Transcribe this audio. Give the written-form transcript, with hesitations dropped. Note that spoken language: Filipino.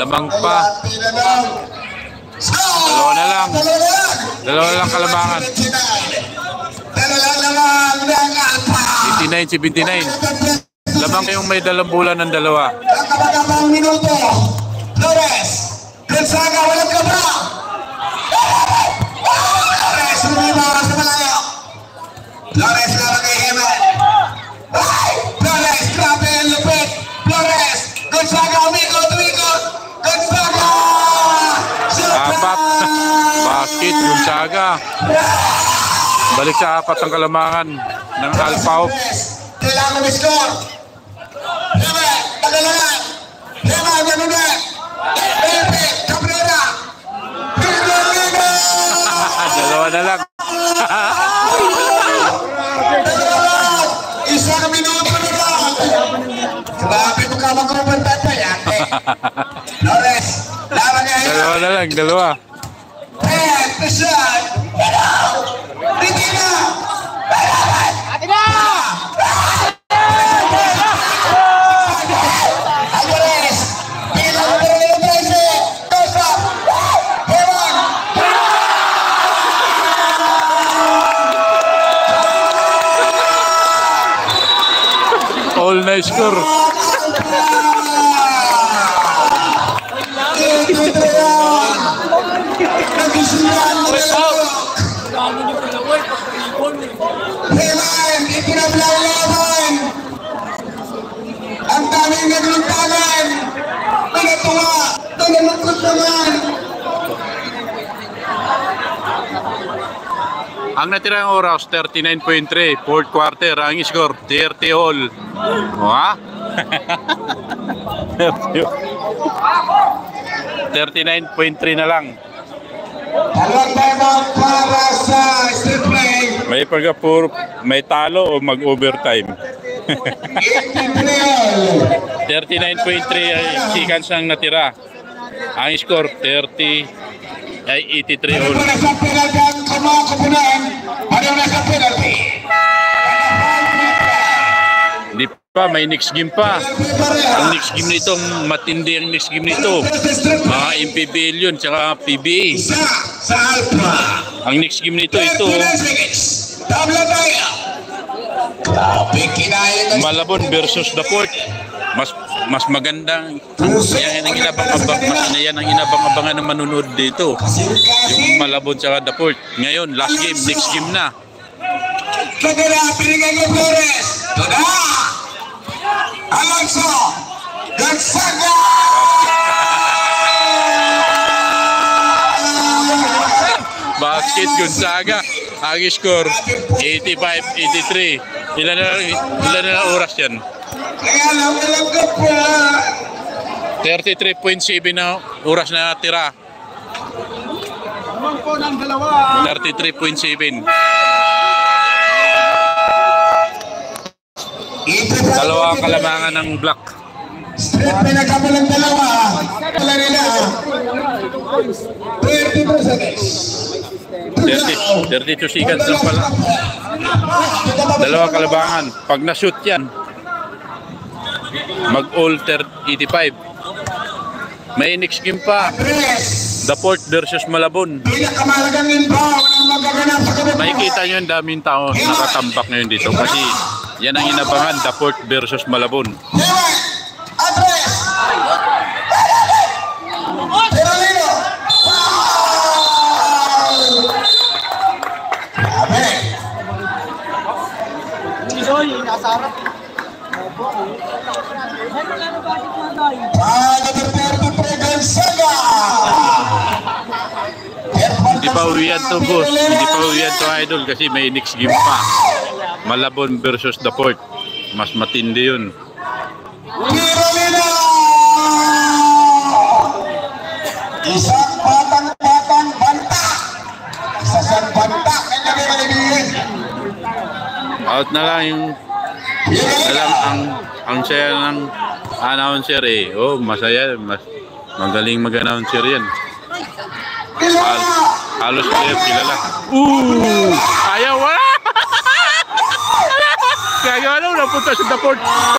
Lamang pa. Dalawa na lang. Dalawa na lang kalamangan. 89-79. Lamang yung may dalang bulan ng dalawa. Kakabagabang minuto. Flores. Gonzaga, walang kabra. Flores, lumibawas sa malayo. Flores, laban kay Hemen. Flores, grabe ang lupit. Flores, Gonzaga, umikot. Gonzaga! Apat. Basket, Gonzaga. Balik sa apat ang kalamangan ng Alpao. Kailangan mag-score. Hemen, tagalangan. Hemen, ganunan. Pepe, Cabrera. Dalawa na lang. Isang minuto na lang. Grabe mo ka mag-grupan tatay, ate. Flores, laban niya. Dalawa na lang, dalawa. The shot. Hindi na. Ate na! Alvarez. Bilang mo rin yung Tracy. Tosa. Hewan. All night score. Hewan, itinablaw-laban. Ang daming nagluntagan. Pinatuwa. Pinalungkot naman. Ang natirang oras, 39.3. Fourth quarter, ang score, 30 all. Ha? 39.3 na lang. Dalawang timeout para sa strip play. May pagkapuro, may talo o mag-overtime. 39.3 seconds ang natira. Ang score, 83 all. Ano na sa penalty ang kumakapunan? Ano na sa penalty? Hindi pa, may next game pa. Ang next game nito, matindi ang next game nito. Mga MPBL yun, tsaka PBA. Isa sa Alpha. Ang next game nito, ito. Tabla tayo. Grabe, kinaya ng Malabon versus The Port. Mas magandang yan ang inabang-abangan ng manunod dito. Yung Malabon tsaka The Port. Ngayon, last game, next game na. Kadera, pinigay ng Flores. Toda! Alonso! Gonzaga! Basket Gonzaga. Ang score, 85-83. Ilan na oras yan? Kaya lang ka pa. 33.7 na oras na tira. Naman po ng dalawa. 33.7. Dalawa ang kalamangan ng Black. Strip pinagkapalang dalawa. Wala nila. 32 seconds. 32 seconds lang pala. Dalawa kalabangan. Pag na-shoot yan, mag-all 85. May next game pa. The Port versus Malabon. Pinakamalagang inbound ang magaganap sa kabila. Makikita nyo yung daming tao nakatambak ngayon dito kasi yan ang inabangan, The Port versus Malabon. Hewan! Andres! Perolino! Grabe! Isoy, nasa harap. Number 33, Gonzaga! Hindi pa uwian to, boss. Hindi pa uwian to, idol, kasi may next game pa. Malabon versus The Port. Mas matindi yun. Perolino! Isang batang banta! Isang banta! Kanya may malibigin! Out na lang yung ang saya ng announcer eh. Oh, masaya. Magaling mag-announcer yan. Halos player kilala. Ayaw! Kaya ano, napunta sa The Port.